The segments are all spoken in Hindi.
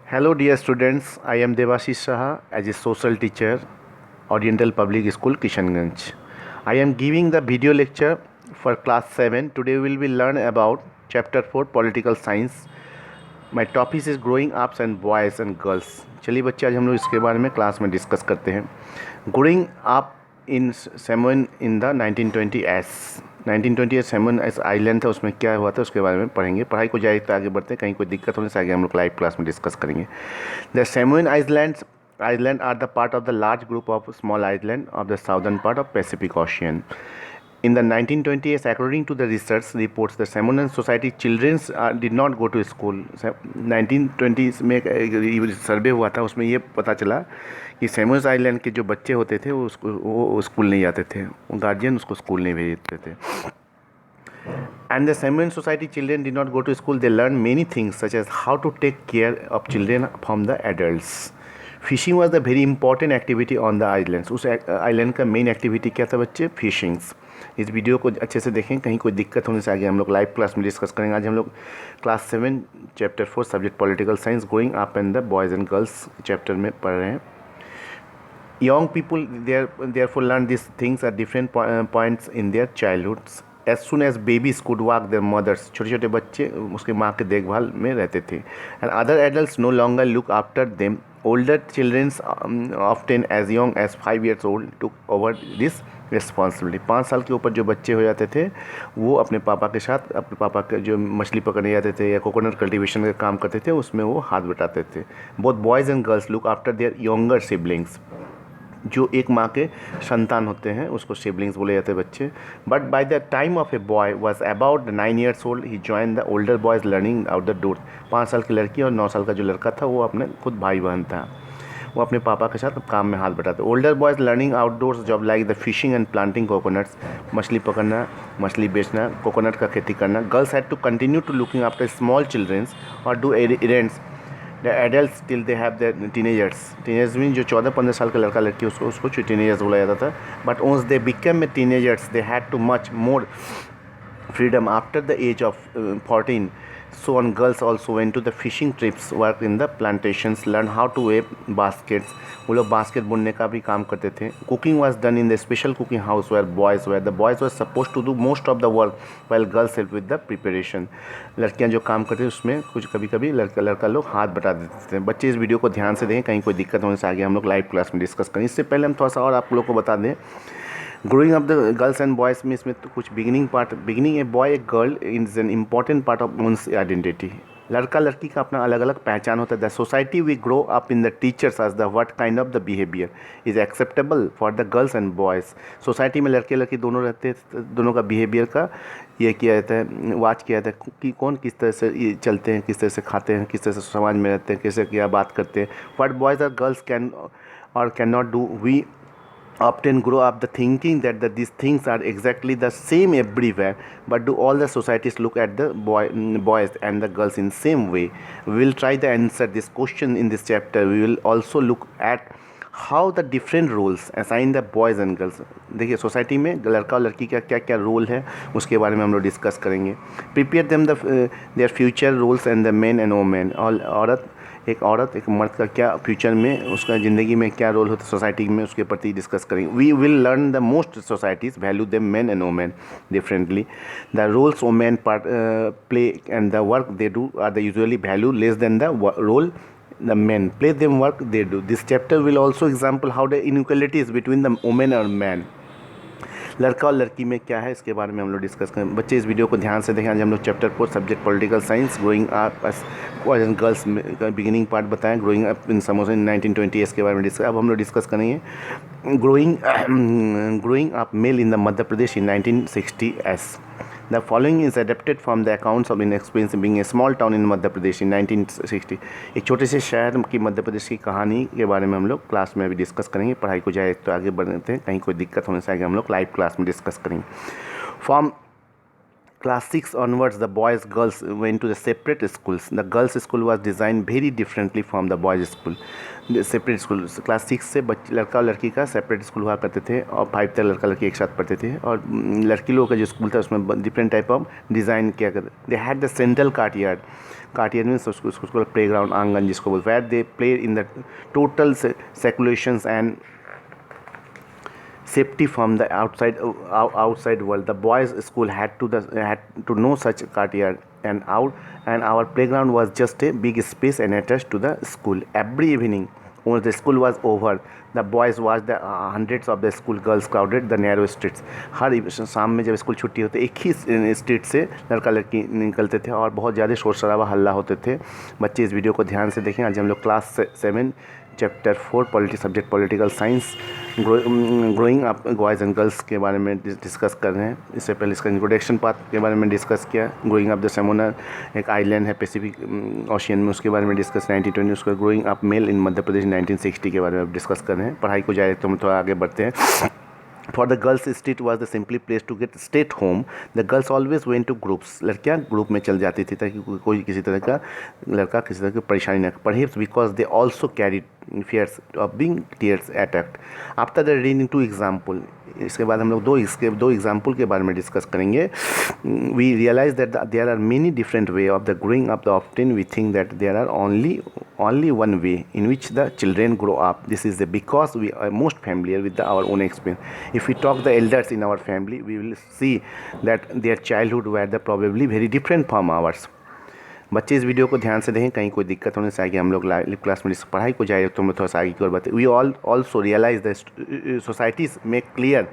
Hello dear students, I am Devashish Saha as a social teacher, Oriental Public School, Kishanganj. I am giving the video lecture for class 7. Today we will learn about chapter 4 political science. My topic is growing ups and boys and girls. चलिए बच्चे, आज हम लोग इसके बारे में क्लास में डिस्कस करते हैं. Growing up in semen in the 1920 semen S island था, उसमें क्या हुआ था उसके बारे में पढ़ेंगे. पढ़ाई को जारी तो आगे बढ़ते हैं, कहीं कोई दिक्कत होने से आगे हम लोग लाइव क्लास में डिस्कस करेंगे. The Samoan island are the part of the large group of small island of the southern part of Pacific Ocean. In the 1920s, according to the research reports, the Samoan Society children did not go to school. 1920s में एक सर्वे हुआ था, उसमें ये पता चला कि सैमोस आइलैंड के जो बच्चे होते थे वो स्कूल नहीं जाते थे, गार्जियन उसको स्कूल नहीं भेजते थे. And the Samoan Society children did not go to school. They learned many things such as how to take care of children from the adults. Fishing was the very important activity on the islands. उस आइलैंड का मेन एक्टिविटी क्या था बच्चे? फिशिंग्स. इस वीडियो को अच्छे से देखें, कहीं कोई दिक्कत होने से आगे हम लोग लाइव क्लास में डिस्कस करेंगे. आज हम लोग class 7 chapter 4 subject political science growing up and the boys and girls chapter में पढ़ रहे हैं. Young people therefore learn these things at different points in their childhoods. As soon as babies could walk, their mothers, छोटे छोटे बच्चे उसके माँ के देखभाल में रहते थे. And other adults no longer look after them. Older children often as young as 5 years old took over this responsibility. 5 साल के ऊपर जो बच्चे हो जाते थे वो अपने पापा के साथ, अपने पापा के जो मछली पकड़ने जाते थे या कोकोनट कल्टीवेशन का काम करते थे उसमें वो हाथ बटाते थे. Both boys and girls look after their younger siblings. जो एक माँ के संतान होते हैं उसको सिबलिंग्स बोले जाते हैं बच्चे. But by the time of a boy was about 9 years old he join the older boys learning out the door. 5 साल की लड़की और 9 साल का जो लड़का था वो अपने खुद भाई बहन था, वो अपने पापा के साथ काम में हाथ बटाते. Older boys learning outdoors job like the fishing and planting coconuts. मछली पकड़ना, मछली बेचना, कोकोनट का खेती करना. Girls had to continue to looking after small childrens और do events. The adult still they have the teenagers. Teenagers mean जो 14-15 साल का लड़का लड़की उसको टीनेजर्स बोला जाता था. But once they become a teenagers they had too much more freedom after the age of 14. So on, girls also went to the fishing trips, worked in the plantations, learned how to weave baskets. वो लोग बास्केट बुनने का भी काम करते थे. Cooking was done in the special cooking house where boys were. The boys were supposed to do most of the work while girls helped with the preparation. लड़कियां जो काम करते थे उसमें कुछ कभी कभी लड़का लोग हाथ बटा देते थे. बच्चे इस वीडियो को ध्यान से देखें, कहीं कोई दिक्कत होने से आगे हम लोग लाइव क्लास में डिस्कस करें. इससे पहले हम थोड़ा सा और आप लोग को बता दें. Growing up the girls and boys में इसमें तो कुछ beginning a boy a girl is an important part of one's identity. लड़का लड़की का अपना अलग अलग पहचान होता है. The society we grow up in the teachers as the what kind of the behaviour is acceptable for the girls and boys. Society में लड़के लड़की दोनों रहते हैं, दोनों का बिहेवियर का ये किया जाता है, वाच किया जाता है कि कौन किस तरह से चलते हैं, किस तरह से खाते हैं, किस तरह से समाज में रहते हैं, कैसे क्या बात करते हैं. व्हाट बॉयज़ और गर्ल्स कैन और can not do. We often grow up the thinking that these things are exactly the same everywhere, but do all the societies look at the boys and the girls in same way? We will try to answer this question in this chapter. We will also look at how the different roles assigned the boys and girls. देखिए सोसाइटी में लड़का और लड़की का क्या क्या रोल है उसके बारे में हम लोग डिस्कस करेंगे. Prepare them their future roles and the man and women. और औरत एक मर्द का क्या फ्यूचर में उसका ज़िंदगी में क्या रोल होता है सोसाइटी में उसके प्रति डिस्कस करेंगे. We will learn the most societies value the man and women differently. The roles women part play and the work they do are the usually value less than the role the men play them work they do. This chapter will also example how the inequalities between the women and man. लड़का और लड़की में क्या है इसके बारे में हम लोग डिस्कस करें. बच्चे इस वीडियो को ध्यान से देखें. आज हम लोग chapter 4 subject political science growing up boys and girls का बिगिनिंग पार्ट बताएं. ग्रोइंग अप इन समोसा इन 1920 के बारे में डिस्कस अब हम लोग डिस्कस करेंगे. Growing up male in the Madhya Pradesh in 1960s. The following is adapted from the accounts of an experience being a small town in Madhya Pradesh in 1960. एक छोटे से शहर की मध्य प्रदेश की कहानी के बारे में हम लोग क्लास में अभी डिस्कस करेंगे. पढ़ाई को जाए तो आगे बढ़ते हैं, कहीं कोई दिक्कत होने से आगे हम लोग लाइव क्लास में डिस्कस करेंगे. From Class 6 onwards, the boys girls went to the separate schools. The girls school was designed very differently from the boys school. Separate school class 6 से लड़का और लड़की का सेपरेट स्कूल हुआ करते थे और 5 तक लड़का लड़की एक साथ पढ़ते थे, और लड़की लोगों का जो स्कूल था उसमें डिफरेंट टाइप ऑफ डिज़ाइन किया करते. They had the central courtyard means उसको प्ले ग्राउंड, आंगन जिसको बोलते, where they play in the total seclusions and safety from the outside world. The boys school had to know such courtyard, and our playground was just a big space and attached to the school. Every evening when the school was over, the boys watched the hundreds of the school girls crowded the narrow streets. हर शाम में जब स्कूल छुट्टी होती एक ही स्ट्रीट से लड़का लड़की निकलते थे और बहुत ज़्यादा शोर शराबा हल्ला होते थे. बच्चे इस वीडियो को ध्यान से देखें. आज हम लोग class 7 chapter 4 subject political science growing up boys and girls के बारे में डिस्कस कर रहे हैं. इससे पहले इसका इंट्रोडक्शन पार्ट के बारे में डिस्कस किया. ग्रोइंग अप द सेमोनर एक आइलैंड है पैसिफिक ओशियन में, उसके बारे में डिस्कस 1920. उसका ग्रोइंग अप मेल इन मध्य प्रदेश 1960 के बारे में डिस्कस कर रहे हैं. पढ़ाई को जाए तो हम थोड़ा आगे बढ़ते हैं. For the girls street was the simply place to get stay at home. The girls always went to groups. लड़कियाँ ग्रुप में चल जाती थी ताकि कोई किसी तरह का लड़का किसी तरह की परेशानी न. Perhaps because they also carried fears of being tears attacked. After the reading two example, इसके बाद हम लोग दो एग्जाम्पल के बारे में डिस्कस करेंगे. We realize that there are many different way of the growing up. Often we think that there are only one way in which the children grow up. This is because we are most familiar with our own experience. If we talk the elders in our family, we will see that their childhood were probably very different from ours. बच्चे इस वीडियो को ध्यान से देखें, कहीं कोई दिक्कत होने से आगे हम लोग लाइव क्लास में पढ़ाई को जाए तो हम लोग थोड़ा सा आगे की ओर बढ़ते. We also realise the societies make clear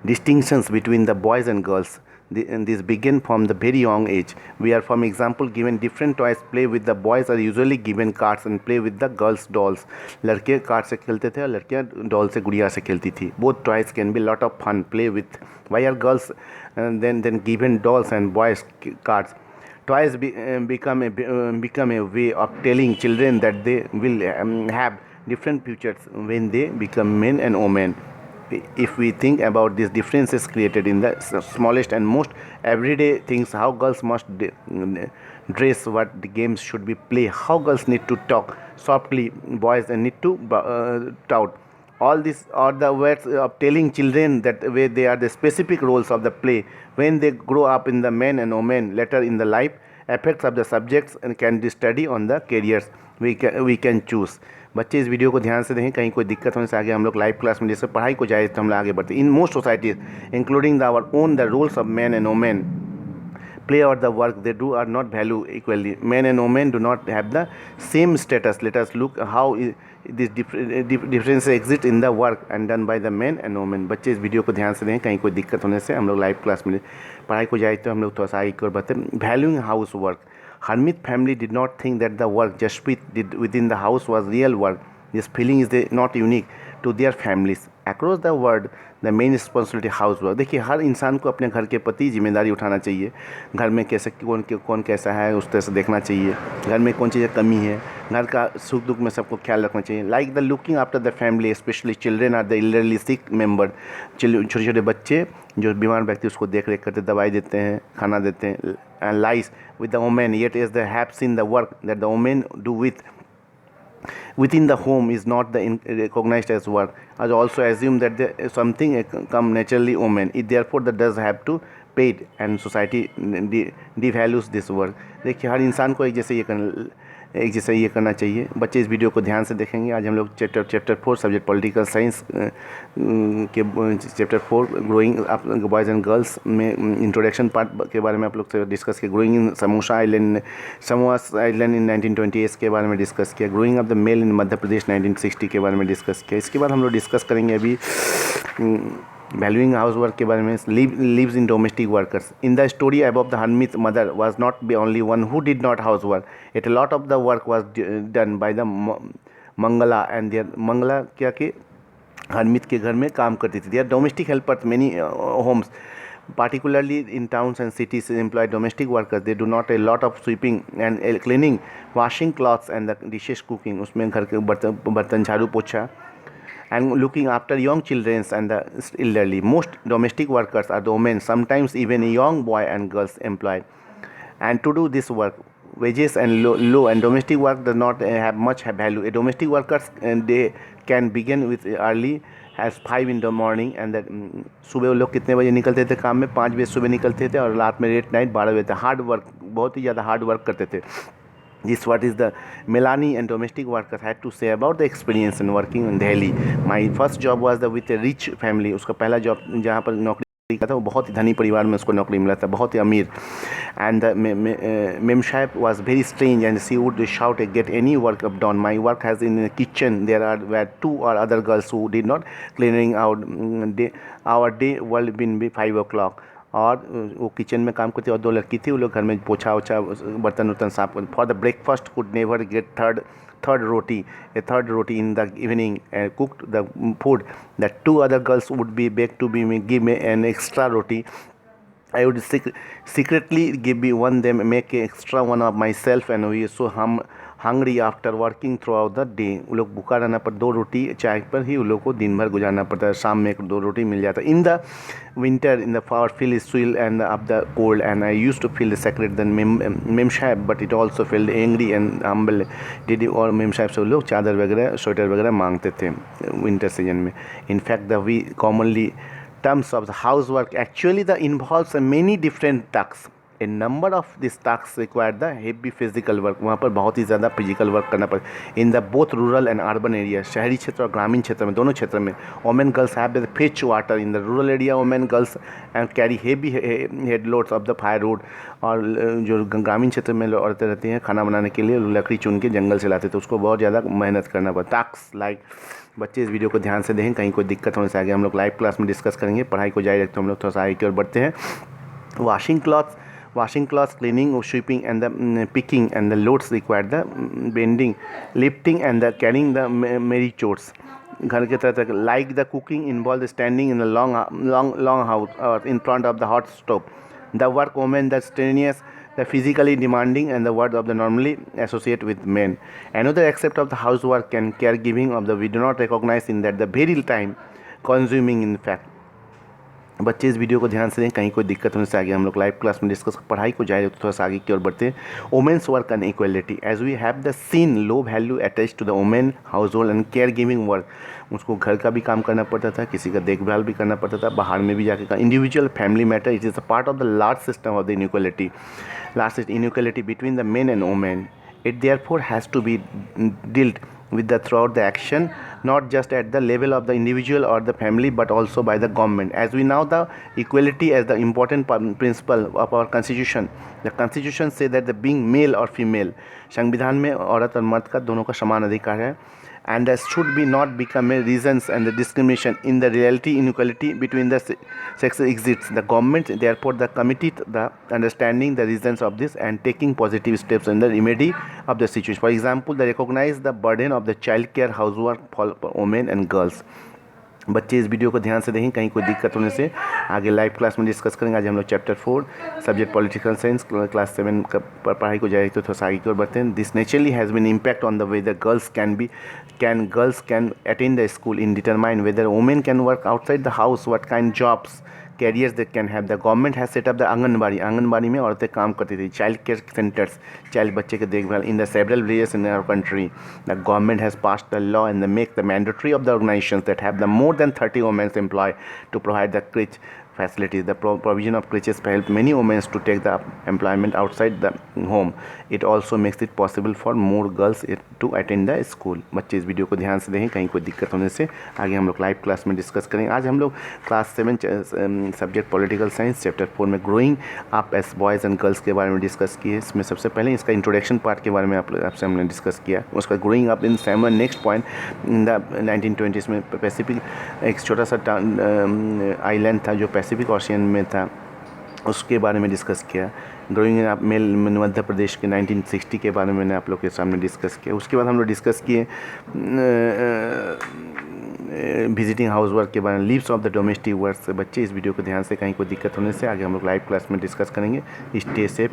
distinctions between the boys and girls. This begin from the very young age. We are, for example, given different toys. Play with the boys are usually given cards and play with the girls dolls. लड़के कार्ड से खेलते थे और लड़कियाँ डॉल से गुड़िया से खेलती थी. Both toys can be lot of fun. Play with. Why are girls then given dolls and boys cards? Toys become a way of telling children that they will have different futures when they become men and women. If we think about these differences created in the smallest and most everyday things, how girls must dress, what the games should be play, how girls need to talk softly, boys need to tout. All these are the words of telling children that way they are the specific roles of the play. When they grow up in the men and women later in the life, effects of the subjects and can be study on the careers we can choose. बच्चे इस वीडियो को ध्यान से देखें, कहीं कोई दिक्कत होने से आगे हम लोग लाइव क्लास में जैसे पढ़ाई को जाए तो हम लोग आगे बढ़ते. In most societies including the our own the roles of man and women play or the work they do are not valued equally. Men and women do not have the same status. Let us look how this difference exist in the work and done by the men and women. बच्चे इस वीडियो को ध्यान से देखें, कहीं कोई दिक्कत होने से हम लोग लाइव क्लास में पढ़ाई को जाए तो हम लोग थोड़ा सा आगे और बढ़ते. Valuing house work. Hermit family did not think that the work just did within the house was real work. This feeling is not unique to their families. Across the world, the main responsibility housework. देखिए हर इंसान को अपने घर के प्रति जिम्मेदारी उठाना चाहिए. घर में कैसे कौन कैसा है उस तरह से देखना चाहिए. घर में कौन चीज़ कमी है, घर का सुख दुख में सबको ख्याल रखना चाहिए. Like the looking after the family, specially children or the elderly sick member. छोटे छोटे बच्चे जो बीमार व्यक्ति उसको देख रेख करते, दवाई देते हैं, खाना देते हैं. And lies with the women, yet as they have seen the work that the women do within the home is not recognized as work. I also assume that something come naturally women. It therefore that does have to paid and society devalues this work. देखिए हर इंसान को एक जैसे ये करना चाहिए. बच्चे इस वीडियो को ध्यान से देखेंगे. आज हम लोग चैप्टर 4 सब्जेक्ट पॉलिटिकल साइंस के chapter 4 growing up boys and girls में इंट्रोडक्शन पार्ट के बारे में आप लोग से डिस्कस किया. Growing in samosa island in 1928 के बारे में डिस्कस किया. ग्रोइंग अप द मेल इन मध्य प्रदेश 1960 के बारे में डिस्कस किया. इसके बाद हम लोग डिस्कस करेंगे अभी valuing housework के बारे में. lives in domestic workers. In the story above, the hermit mother was not the only one who did not housework. Yet a lot of the work was done by the Mangala and their Mangala क्या कि hermit के घर में काम करती थी. Their domestic helpers many homes, particularly in towns and cities, employ domestic workers. They do not a lot of sweeping and cleaning, washing clothes and the dishes cooking. उसमें घर के बर्तन झाड़ू पोछा and looking after young children and the elderly. Most domestic workers are the women, sometimes even a young boy and girls employed. And to do this work, wages and low and domestic work does not have much value. A domestic workers and they can begin with early as 5 in the morning and that सुबह वो लोग कितने बजे निकलते थे काम में, 5 बजे सुबह निकलते थे और रात में लेट नाइट 12 बजे तक हार्ड वर्क, बहुत ही ज़्यादा हार्ड वर्क करते थे. This what is the Melanie and domestic workers had to say about the experience in working in Delhi. My first job was the with a rich family. उसका पहला जॉब जहाँ पर नौकरी का था वो बहुत ही धनी परिवार में उसको नौकरी मिला था, बहुत ही अमीर. And the memshap was very strange and she would shout get any work up done. My work has in the kitchen. Were 2 or other girls who did not cleaning out. Our day will be 5 o'clock. और वो किचन में काम करती और 2 लड़की थी, वो लोग घर में पोछा वोछा बर्तन वर्तन साफ कर. For the breakfast could never get third roti, a third roti in the evening, and cooked the food that 2 other girls would be back to be give me an extra roti. I would secretly give me one them, make an extra one of myself, and we so hungry after working throughout the day. वो लोग भूखा रहना पर 2 रोटी चाय पर ही वो लोग को दिन भर गुजारना पड़ता है. शाम में 2 रोटी मिल जाता. In the winter, in the far feel swill and up the cold, and I used to feel sacred than memshab, but it also felt angry and humble. Did और memshab से वो लोग चादर वगैरह स्वेटर वगैरह मांगते थे विंटर सीजन में. In fact, the we commonly terms of the housework actually the involves many different tasks. A number of these tasks require the heavy physical work. वहाँ पर बहुत ही ज़्यादा फिजिकल वर्क करना पड़ता है. In the both rural and urban area, शहरी क्षेत्र और ग्रामीण क्षेत्र में, दोनों क्षेत्र में women girls have the fetch water. In the rural area women girls and carry heavy head loads of the fire would. और जो ग्रामीण क्षेत्र में औरतें रहती हैं खाना बनाने के लिए लकड़ी चुन के जंगल से लाते थे, उसको बहुत ज़्यादा मेहनत करना पड़ता. टास्क लाइक बच्चे इस वीडियो को ध्यान से देखें, कहीं कोई दिक्कत होने से आगे हम लोग लाइव क्लास में डिस्कस करेंगे. पढ़ाई को जारी रखते हम लोग थोड़ा सा आगे की ओर बढ़ते हैं. Washing clothes, cleaning, sweeping, and the picking and the loads require the bending, lifting, and the carrying the merry chores. घर के तरह like the cooking involves standing in the long house or in front of the hot stove. The work women, the strenuous, the physically demanding, and the work of the normally associate with men. Another aspect of the housework and caregiving of the we do not recognize in that the very time consuming in fact. बच्चे इस वीडियो को ध्यान से दें, कहीं कोई दिक्कत होने से आगे हम लोग लाइव क्लास में डिस्कस पढ़ाई को जारी थोड़ा सा आगे की ओर बढ़ते हैं. Women's work and equality. As we have the seen low value attach to the women household and care giving work. उसको घर का भी काम करना पड़ता था, किसी का देखभाल भी करना पड़ता था, बाहर में भी जाके individual family matter. It is a part of the large system of the inequality, between the main and women. It therefore has to be dealt with throughout the action, not just at the level of the individual or the family, but also by the government. As we know the equality as the important principle of our constitution. The constitution say that the being male or female, संविधान में औरत और मर्द का दोनों का समान अधिकार है. And that should be not become a reasons and the discrimination. In the reality, inequality between the sexes exists. The government therefore the committee the understanding the reasons of this and taking positive steps in the remedy of the situation. For example, they recognize the burden of the child care housework for women and girls. बच्चे इस वीडियो को ध्यान से देखें, कहीं कोई दिक्कत होने से आगे लाइव क्लास में डिस्कस करेंगे. आज हम लोग chapter 4 subject political science class 7 का पढ़ाई को जारी तो थोड़ा आगे की ओर बढ़ते हैं. This naturally has been impact on the way the girls can attend the school in determine whether women can work outside the house, what kind jobs careers that can have. The government has set up the anganwadi में औरतें काम करती थी. चाइल्ड केयर सेंटर्स, चाइल्ड बच्चे के देखभाल in the several villages in our country. The government has passed the law and the make the mandatory of the organisations that have the more than 30 women employ to provide the creche facilities. The provision of crèches help many women to take the employment outside the home. It also makes it possible for more girls to attend the school. बच्चे इस वीडियो को ध्यान से देखें, कहीं कोई दिक्कत होने से आगे हम लोग लाइव क्लास में डिस्कस करेंगे. आज हम लोग class 7 subject political science chapter 4 में growing up as boys and girls के बारे में डिस्कस किए. इसमें सबसे पहले इसका इंट्रोडक्शन पार्ट के बारे में आपसे हमने डिस्कस किया. उसका growing up in seven next point in the 1920s में पैसिफिक एक छोटा सा आइलैंड था जो पैसिफिक ओशियन में था, उसके बारे में डिस्कस किया. Growing up mail Madhya Pradesh के 1960 के बारे में मैंने आप लोग के सामने डिस्कस किया. उसके बाद हम लोग डिस्कस किए विजिटिंग हाउस वर्क के बारे में, leaves of the domestic work. बच्चे इस वीडियो को ध्यान से, कहीं कोई दिक्कत होने से आगे हम लोग लाइव क्लास में डिस्कस करेंगे. Stay safe.